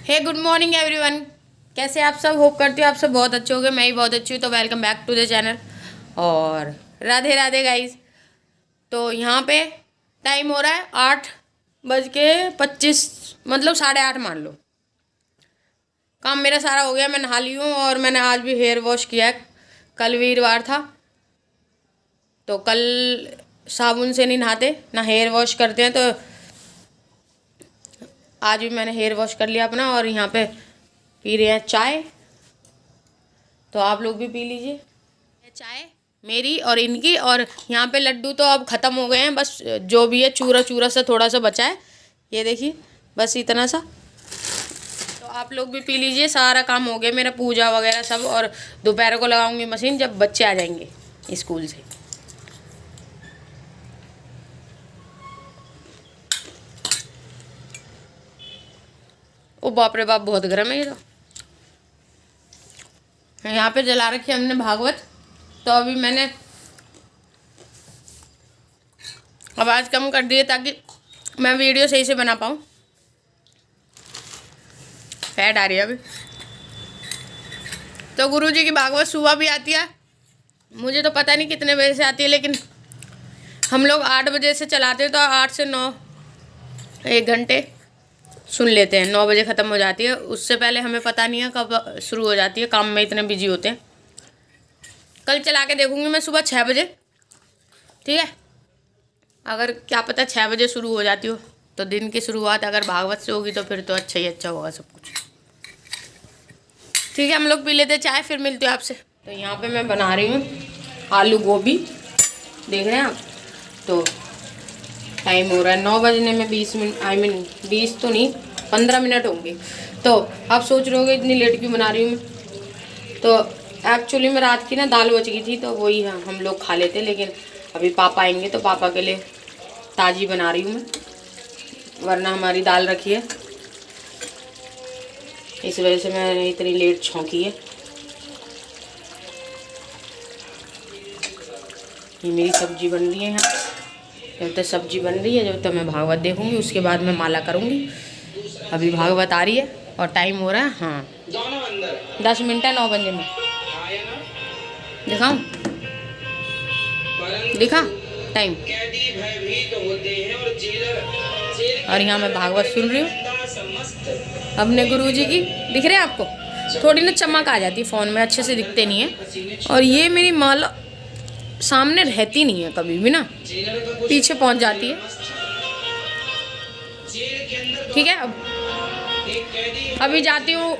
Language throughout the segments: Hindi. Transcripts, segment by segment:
हे गुड मॉर्निंग एवरीवन। कैसे आप सब? होप करती हूँ आप सब बहुत अच्छे होंगे। मैं ही बहुत अच्छी हूँ। तो welcome back to the channel और राधे राधे गाइस। तो यहाँ पे टाइम हो रहा है 8:25, मतलब 8:30 मान लो। काम मेरा सारा हो गया, मैं नहा ली हूँ और मैंने आज भी हेयर वॉश किया है। कल वीरवार था तो कल साबुन से नहीं नहाते ना हेयर वॉश करते हैं, तो आज भी मैंने हेयर वॉश कर लिया अपना। और यहाँ पे पी रहे हैं चाय, तो आप लोग भी पी लीजिए चाय मेरी और इनकी। और यहाँ पे लड्डू तो अब ख़त्म हो गए हैं, बस जो भी है चूरा चूरा सा थोड़ा सा बचा है, ये देखिए बस इतना सा। तो आप लोग भी पी लीजिए। सारा काम हो गया मेरा, पूजा वगैरह सब। और दोपहर को लगाऊंगी मशीन जब बच्चे आ जाएंगे स्कूल से। ओ बाप रे बाप, बहुत गर्म है ये तो। यहाँ पे जला रखी है हमने भागवत, तो अभी मैंने आवाज़ कम कर दी है ताकि मैं वीडियो सही से बना पाऊँ। फैट आ रही है अभी। तो गुरुजी की भागवत सुबह भी आती है, मुझे तो पता नहीं कितने बजे से आती है, लेकिन हम लोग 8 बजे से चलाते हैं, तो 8 से 9 1 घंटे सुन लेते हैं। 9 बजे ख़त्म हो जाती है, उससे पहले हमें पता नहीं है कब शुरू हो जाती है। काम में इतने बिजी होते हैं। कल चला के देखूँगी मैं सुबह 6 बजे, ठीक है। अगर क्या पता 6 बजे शुरू हो जाती हो तो दिन की शुरुआत अगर भागवत से होगी तो फिर तो अच्छा ही अच्छा होगा सब कुछ। ठीक है, हम लोग पी लेते चाय, फिर मिलते हो आपसे। तो यहाँ पे मैं बना रही हूँ आलू गोभी, देख रहे हैं आप। तो टाइम हो रहा है 9 बजने में 20 मिनट, 20 तो नहीं 15 मिनट होंगे। तो आप सोच रहे होंगे इतनी लेट क्यों बना रही हूँ मैं। तो एक्चुअली में रात की ना दाल बच गई थी, तो वही हम लोग खा लेते, लेकिन अभी पापा आएंगे तो पापा के लिए ताज़ी बना रही हूँ मैं, वरना हमारी दाल रखी है। इस वजह से मैंने इतनी लेट छौंकी है। ये मेरी सब्जी बन रही है यहाँ पे। जब तक सब्जी बन रही है, जब तक मैं भागवत देखूंगी, उसके बाद मैं माला करूंगी। अभी भागवत आ रही है और टाइम हो रहा है 10 मिनट है 9 बजे में। दिखाऊं, दिखा टाइम। और यहाँ मैं भागवत सुन रही हूँ अपने गुरुजी की। दिख रहे हैं आपको? थोड़ी ना चमक आ जाती है फ़ोन में, अच्छे से दिखते नहीं है। और ये मेरी माला सामने रहती नहीं है कभी भी ना, पीछे पहुंच जाती है। ठीक है, अभी जाती हूँ।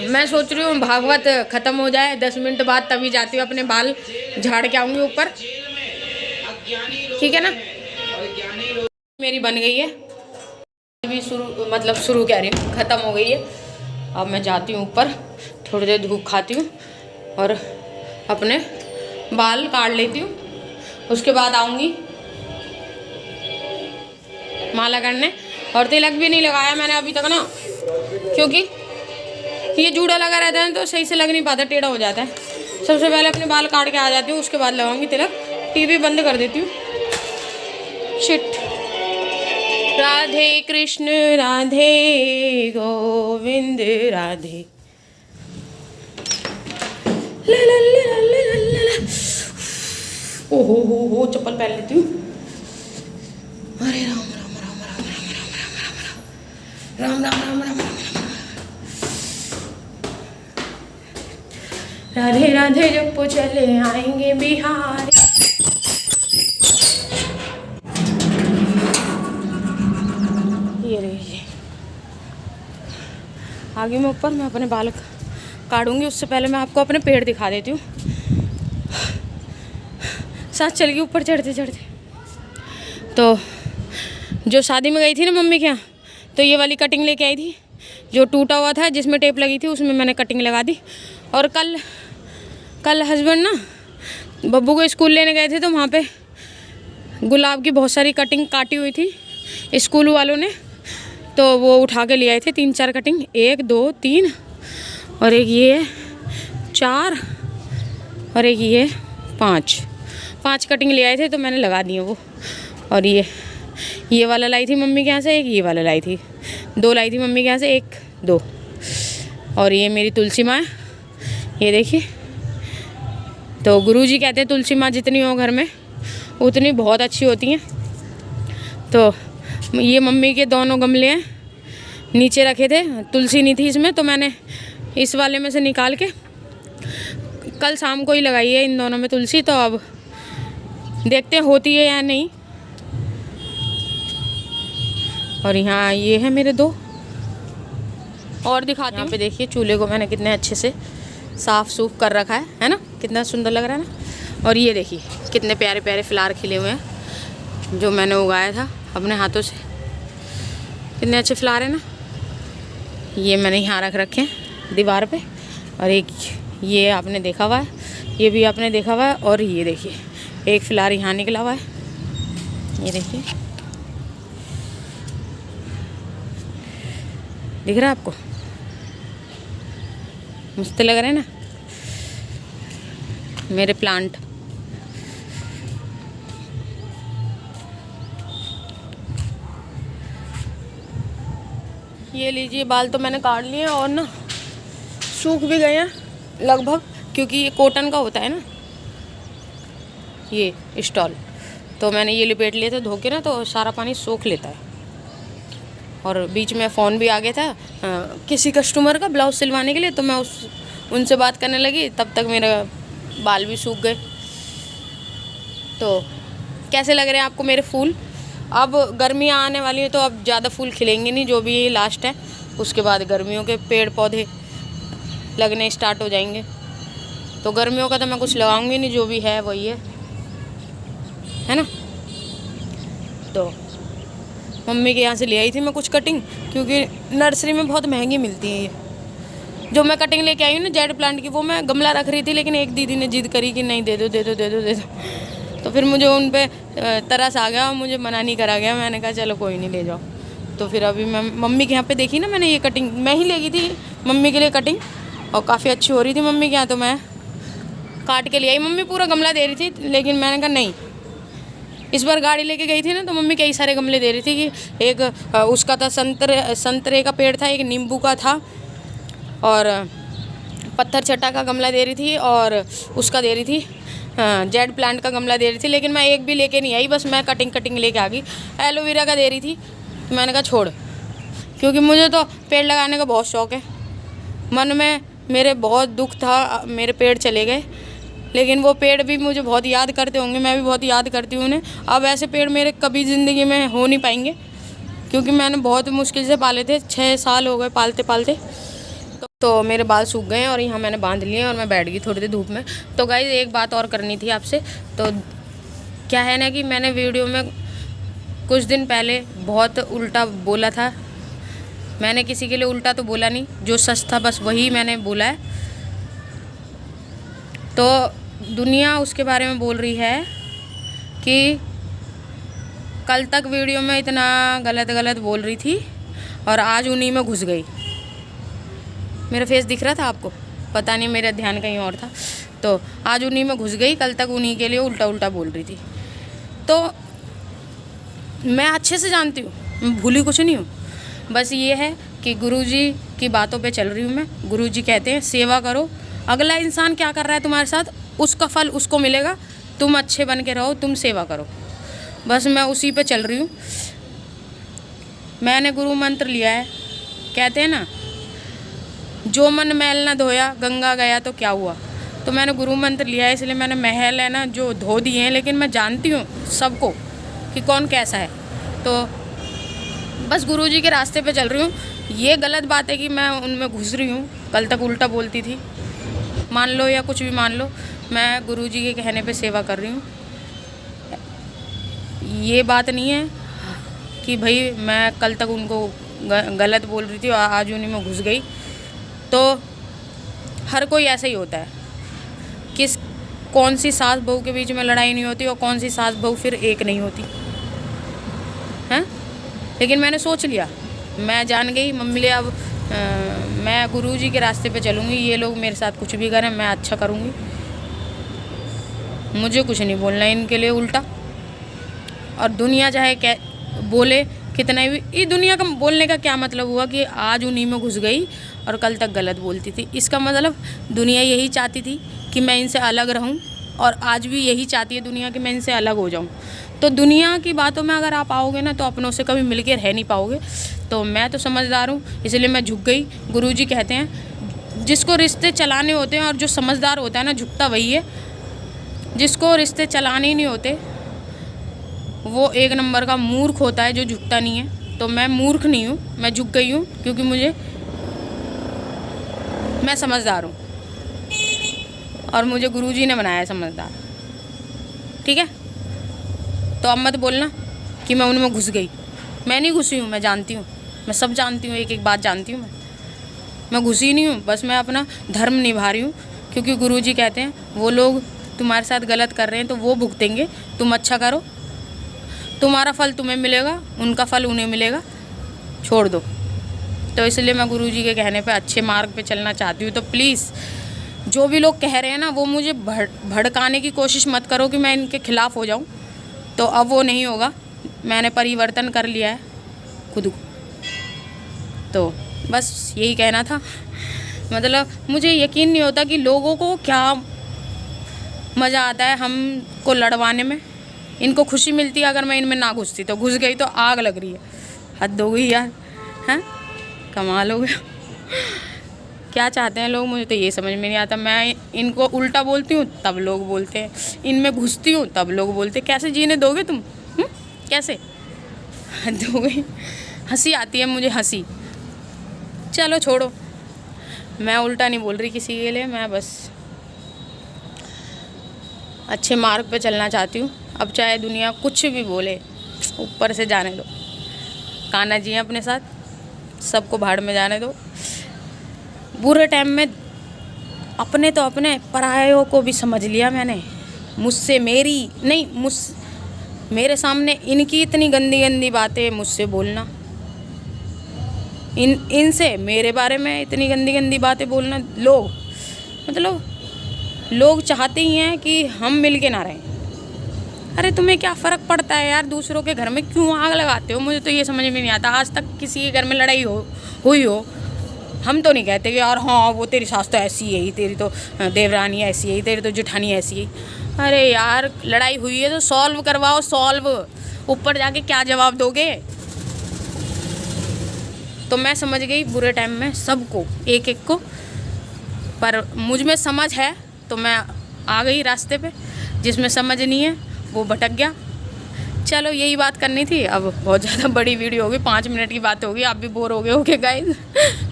मैं सोच रही हूँ भागवत ख़त्म हो जाए 10 मिनट बाद, तभी जाती हूँ अपने बाल झाड़ के आऊँगी ऊपर। ठीक है ना। मेरी बन गई है अभी, शुरू कह रही हूँ, ख़त्म हो गई है। अब मैं जाती हूँ ऊपर, थोड़ी देर धूप खाती हूँ और अपने बाल काट लेती हूँ। उसके बाद आऊँगी माला करने। और तिलक भी नहीं लगाया मैंने अभी तक ना, क्योंकि ये जूड़ा लगा रहता है तो सही से लग नहीं पाता, टेढ़ा हो जाता है। सबसे पहले अपने बाल काट के आ जाती हूँ, उसके बाद लगाऊंगी तिलक। टीवी बंद कर देती हूँ। शिट। राधे कृष्ण राधे गोविंद राधे। ला ला ला ला ला ला। ओहो चप्पल पहन लेती हूँ। अरे राम राम राम राम राम राम राम राम राम राम राम। राधे राधे जब चले आएंगे बिहार। ये रही आगे मैं ऊपर, मैं अपने बाल काटूंगी। उससे पहले मैं आपको अपने पेड़ दिखा देती हूँ। साथ चल गई ऊपर चढ़ते चढ़ते। तो जो शादी में गई थी ना मम्मी के यहाँ, तो ये वाली कटिंग लेके आई थी, जो टूटा हुआ था जिसमें टेप लगी थी, उसमें मैंने कटिंग लगा दी। और कल हस्बैंड ना बब्बू को स्कूल लेने गए थे, तो वहाँ पे गुलाब की बहुत सारी कटिंग काटी हुई थी स्कूल वालों ने, तो वो उठा के ले आए थे 3-4 कटिंग। 1 2 3 और एक ये 4 और एक ये 5 कटिंग ले आए थे, तो मैंने लगा दी है वो। और ये वाला लाई थी मम्मी के यहाँ से, एक ये वाला लाई थी। 2 लाई थी मम्मी के यहाँ से, एक 2। और ये मेरी तुलसी माँ है, ये देखिए। तो गुरुजी कहते हैं तुलसी माँ जितनी हो घर में उतनी बहुत अच्छी होती हैं। तो ये मम्मी के दोनों गमले हैं, नीचे रखे थे, तुलसी नहीं थी इसमें, तो मैंने इस वाले में से निकाल के कल शाम को ही लगाई है इन दोनों में तुलसी। तो अब देखते हैं होती है या नहीं। और यहाँ ये है मेरे 2 और दिखाती हूँ। यहाँ पे देखिए चूल्हे को मैंने कितने अच्छे से साफ़ सूफ कर रखा है ना, कितना सुंदर लग रहा है ना। और ये देखिए कितने प्यारे प्यारे फ्लावर खिले हुए हैं जो मैंने उगाया था अपने हाथों से, कितने अच्छे फ्लावर हैं ना। ये मैंने यहाँ रख रखे हैं दीवार पे। और एक ये आपने देखा हुआ है, ये भी आपने देखा हुआ है। और ये देखिए एक फ्लावर यहाँ निकला हुआ है, ये देखिए, दिख रहा है आपको? मस्त लग रहे हैं ना मेरे प्लांट। ये लीजिए बाल तो मैंने काट लिए और ना सूख भी गए हैं लगभग, क्योंकि ये कॉटन का होता है ना ये स्टॉल। तो मैंने ये लिपेट लिए थे धो के ना, तो सारा पानी सोख लेता है। और बीच में फ़ोन भी आ गया था किसी कस्टमर का ब्लाउज़ सिलवाने के लिए, तो मैं उनसे बात करने लगी, तब तक मेरे बाल भी सूख गए। तो कैसे लग रहे हैं आपको मेरे फूल? अब गर्मियाँ आने वाली हैं तो अब ज़्यादा फूल खिलेंगे नहीं, जो भी ये लास्ट है, उसके बाद गर्मियों के पेड़ पौधे लगने स्टार्ट हो जाएंगे। तो गर्मियों का तो मैं कुछ लगाऊंगी नहीं, जो भी है वही है ना। तो मम्मी के यहाँ से ले आई थी मैं कुछ कटिंग, क्योंकि नर्सरी में बहुत महंगी मिलती है ये। जो मैं कटिंग लेके आई हूँ ना जेड प्लांट की, वो मैं गमला रख रही थी, लेकिन एक दीदी ने जिद करी कि नहीं दे दो दे दो दे दो दे दो। तो फिर मुझे उन पे तरस आ गया और मुझे मना नहीं करा गया। मैंने कहा चलो कोई नहीं, ले जाओ। तो फिर अभी मैं मम्मी के यहाँ पे देखी ना, मैंने ये कटिंग मैं ही ले गई थी मम्मी के लिए कटिंग, और काफ़ी अच्छी हो रही थी मम्मी के यहाँ। तो मैं काट के ले आई। मम्मी पूरा गमला दे रही थी, लेकिन मैंने कहा नहीं। इस बार गाड़ी लेके गई थी ना, तो मम्मी कई सारे गमले दे रही थी कि एक उसका था संतरे का पेड़ था, एक नींबू का था, और पत्थर चट्टा का गमला दे रही थी, और उसका दे रही थी जेड प्लांट का गमला दे रही थी। लेकिन मैं एक भी लेके नहीं आई, बस मैं कटिंग लेके आ गई। एलोवेरा का दे रही थी, तो मैंने कहा छोड़, क्योंकि मुझे तो पेड़ लगाने का बहुत शौक़ है। मन में मेरे बहुत दुख था, मेरे पेड़ चले गए, लेकिन वो पेड़ भी मुझे बहुत याद करते होंगे, मैं भी बहुत याद करती हूँ उन्हें। अब ऐसे पेड़ मेरे कभी ज़िंदगी में हो नहीं पाएंगे, क्योंकि मैंने बहुत मुश्किल से पाले थे, 6 साल हो गए पालते पालते। तो मेरे बाल सूख गए और यहाँ मैंने बांध लिए और मैं बैठ गई थोड़ी देर धूप में। तो गाइस एक बात और करनी थी आपसे। तो क्या है ना कि मैंने वीडियो में कुछ दिन पहले बहुत उल्टा बोला था। मैंने किसी के लिए उल्टा तो बोला नहीं, जो सच था बस वही मैंने बोला है। तो दुनिया उसके बारे में बोल रही है कि कल तक वीडियो में इतना गलत बोल रही थी और आज उन्हीं में घुस गई। मेरा फेस दिख रहा था आपको? पता नहीं, मेरा ध्यान कहीं और था। तो आज उन्हीं में घुस गई, कल तक उन्हीं के लिए उल्टा बोल रही थी। तो मैं अच्छे से जानती हूँ, मैं भूली कुछ नहीं हूँ। बस ये है कि गुरुजी की बातों पे चल रही हूँ मैं। गुरुजी कहते हैं सेवा करो, अगला इंसान क्या कर रहा है तुम्हारे साथ, उसका फल उसको मिलेगा। तुम अच्छे बन के रहो, तुम सेवा करो। बस मैं उसी पे चल रही हूँ। मैंने गुरु मंत्र लिया है, कहते हैं ना, जो मन मैल ना धोया गंगा गया तो क्या हुआ। तो मैंने गुरु मंत्र लिया है, इसलिए मैंने महल है ना जो धो दिए हैं, लेकिन मैं जानती हूँ सबको कि कौन कैसा है। तो बस गुरुजी के रास्ते पे चल रही हूँ। ये गलत बात है कि मैं उनमें घुस रही हूँ, कल तक उल्टा बोलती थी, मान लो या कुछ भी मान लो, मैं गुरुजी के कहने पे सेवा कर रही हूँ। ये बात नहीं है कि भाई मैं कल तक उनको गलत बोल रही थी और आज उन्हीं में घुस गई। तो हर कोई ऐसा ही होता है। कौन सी सास बहू के बीच में लड़ाई नहीं होती और कौन सी सास बहू फिर एक नहीं होती हैं। लेकिन मैंने सोच लिया, मैं जान गई मम्मी ले, अब मैं गुरुजी के रास्ते पे चलूँगी। ये लोग मेरे साथ कुछ भी करें, मैं अच्छा करूँगी। मुझे कुछ नहीं बोलना इनके लिए उल्टा। और दुनिया चाहे बोले कितना भी ये दुनिया का बोलने का क्या मतलब हुआ कि आज उन्हीं में घुस गई और कल तक गलत बोलती थी। इसका मतलब दुनिया यही चाहती थी कि मैं इनसे अलग रहूं, और आज भी यही चाहती है दुनिया कि मैं इनसे अलग हो जाऊं। तो दुनिया की बातों में अगर आप आओगे ना तो अपनों से कभी मिल के रह नहीं पाओगे। तो मैं तो समझदार हूँ, इसलिए मैं झुक गई। गुरुजी कहते हैं जिसको रिश्ते चलाने होते हैं और जो समझदार होता है ना, झुकता वही है। जिसको रिश्ते चलाने ही नहीं होते वो एक नंबर का मूर्ख होता है, जो झुकता नहीं है। तो मैं मूर्ख नहीं हूँ, मैं झुक गई हूँ क्योंकि मैं समझदार हूँ और मुझे गुरुजी ने बनाया है समझदार। ठीक है, तो अब मत बोलना कि मैं उनमें घुस गई। मैं नहीं घुसी हूँ, मैं जानती हूँ, मैं सब जानती हूँ, एक एक बात जानती हूँ। मैं घुसी नहीं हूँ, बस मैं अपना धर्म निभा रही हूँ। क्योंकि गुरुजी कहते हैं वो लोग तुम्हारे साथ गलत कर रहे हैं तो वो भुगतेंगे, तुम अच्छा करो, तुम्हारा फल तुम्हें मिलेगा, उनका फल उन्हें मिलेगा, छोड़ दो। तो इसलिए मैं गुरुजी के कहने पे अच्छे मार्ग पे चलना चाहती हूँ। तो प्लीज़ जो भी लोग कह रहे हैं ना, वो मुझे भड़काने की कोशिश मत करो कि मैं इनके खिलाफ़ हो जाऊँ। तो अब वो नहीं होगा, मैंने परिवर्तन कर लिया है खुद को। तो बस यही कहना था। मतलब मुझे यकीन नहीं होता कि लोगों को क्या मज़ा आता है हमको लड़वाने में। इनको खुशी मिलती है अगर मैं इनमें ना घुसती, तो घुस गई तो आग लग रही है। हद हो गई यार, हैं, कमाल हो गया। क्या चाहते हैं लोग, मुझे तो ये समझ में नहीं आता। मैं इनको उल्टा बोलती हूँ तब लोग बोलते हैं, इनमें घुसती हूँ तब लोग बोलते हैं। कैसे जीने दोगे तुम, कैसे? हद हो गई, हंसी आती है मुझे, हंसी। चलो छोड़ो, मैं उल्टा नहीं बोल रही किसी के लिए, मैं बस अच्छे मार्ग पे चलना चाहती हूँ। अब चाहे दुनिया कुछ भी बोले, ऊपर से जाने दो। कान्हा जी हैं अपने साथ, सबको भाड़ में जाने दो। बुरे टाइम में अपने तो अपने, परायों को भी समझ लिया मैंने। मुझसे मेरी नहीं, मेरे सामने इनकी इतनी गंदी गंदी बातें मुझसे बोलना, इनसे मेरे बारे में इतनी गंदी गंदी बातें बोलना। लोग मतलब लोग चाहते ही हैं कि हम मिल के ना रहें। अरे तुम्हें क्या फ़र्क पड़ता है यार, दूसरों के घर में क्यों आग लगाते हो? मुझे तो ये समझ में नहीं आता। आज तक किसी के घर में लड़ाई हुई हो, हम तो नहीं कहते कि यार हाँ वो तेरी सास तो ऐसी है ही, तेरी तो देवरानी ऐसी है ही, तेरी तो जेठानी ऐसी है। अरे यार लड़ाई हुई है तो सॉल्व करवाओ, सॉल्व। ऊपर जाके क्या जवाब दोगे? तो मैं समझ गई बुरे टाइम में सबको, एक एक को। पर मुझ में समझ है तो मैं आ गई रास्ते पे, जिसमें समझ नहीं है वो भटक गया। चलो यही बात करनी थी। अब बहुत ज़्यादा बड़ी वीडियो होगी, 5 मिनट की बात होगी, आप भी बोर हो गए होगे गाइस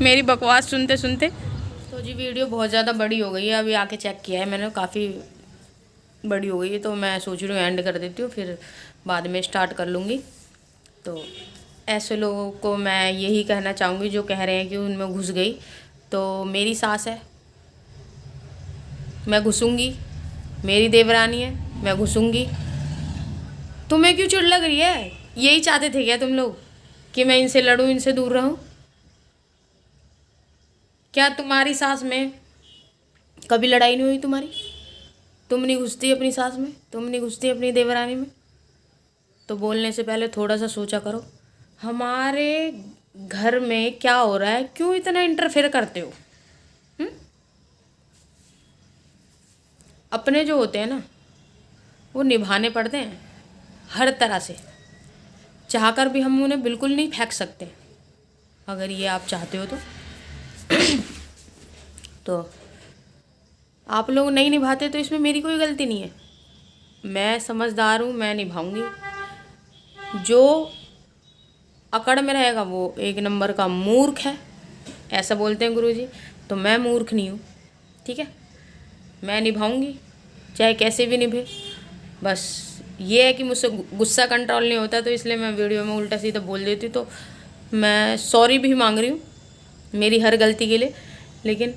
मेरी बकवास सुनते सुनते। तो जी वीडियो बहुत ज़्यादा बड़ी हो गई है, अभी आके चेक किया है मैंने, काफ़ी बड़ी हो गई है। तो मैं सोच रही हूँ एंड कर देती हूँ, फिर बाद में स्टार्ट कर लूँगी। तो ऐसे लोगों को मैं यही कहना चाहूँगी जो कह रहे हैं कि उनमें घुस गई। तो मेरी सास है, मैं घुसूँगी, मेरी देवरानी है, मैं घुसूँगी। तुम्हें क्यों चिढ़ लग रही है? यही चाहते थे क्या तुम लोग कि मैं इनसे लड़ूं, इनसे दूर रहूं? क्या तुम्हारी सास में कभी लड़ाई नहीं हुई तुम्हारी? तुम नहीं घुसती अपनी सास में, तुम नहीं घुसती अपनी देवरानी में? तो बोलने से पहले थोड़ा सा सोचा करो, हमारे घर में क्या हो रहा है, क्यों इतना इंटरफेयर करते हो? अपने जो होते हैं ना वो निभाने पड़ते हैं हर तरह से, चाहकर भी हम उन्हें बिल्कुल नहीं फेंक सकते। अगर ये आप चाहते हो तो आप लोग नहीं निभाते तो इसमें मेरी कोई गलती नहीं है। मैं समझदार हूँ, मैं निभाऊंगी। जो अकड़ में रहेगा वो एक नंबर का मूर्ख है, ऐसा बोलते हैं गुरुजी। तो मैं मूर्ख नहीं हूँ, ठीक है, मैं निभाऊंगी चाहे कैसे भी निभे। बस ये है कि मुझसे गुस्सा कंट्रोल नहीं होता, तो इसलिए मैं वीडियो में उल्टा सीधा बोल देती। तो मैं सॉरी भी मांग रही हूँ मेरी हर गलती के लिए, लेकिन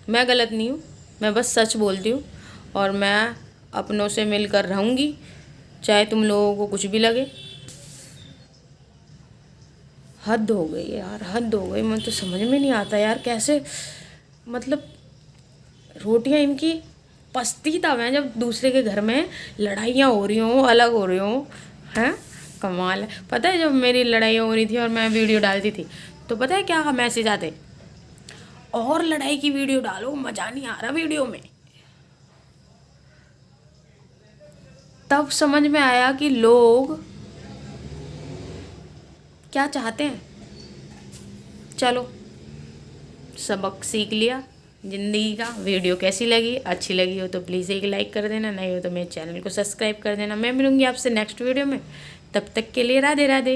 मैं गलत नहीं हूँ, मैं बस सच बोलती हूँ। और मैं अपनों से मिलकर रहूँगी, चाहे तुम लोगों को कुछ भी लगे। हद हो गई यार, हद हो गई। मुझे तो समझ में नहीं आता यार, कैसे मतलब रोटियां इनकी पसती तब हैं जब दूसरे के घर में लड़ाइयाँ हो रही हों, अलग हो रही हों, हैं। कमाल है। पता है जब मेरी लड़ाई हो रही थी और मैं वीडियो डालती थी तो पता है क्या मैसेज आते, और लड़ाई की वीडियो डालो, मज़ा नहीं आ रहा वीडियो में। तब समझ में आया कि लोग क्या चाहते हैं। चलो सबक सीख लिया ज़िंदगी का। वीडियो कैसी लगी, अच्छी लगी हो तो प्लीज़ एक लाइक कर देना, नहीं हो तो मेरे चैनल को सब्सक्राइब कर देना। मैं मिलूँगी आपसे नेक्स्ट वीडियो में, तब तक के लिए राधे राधे।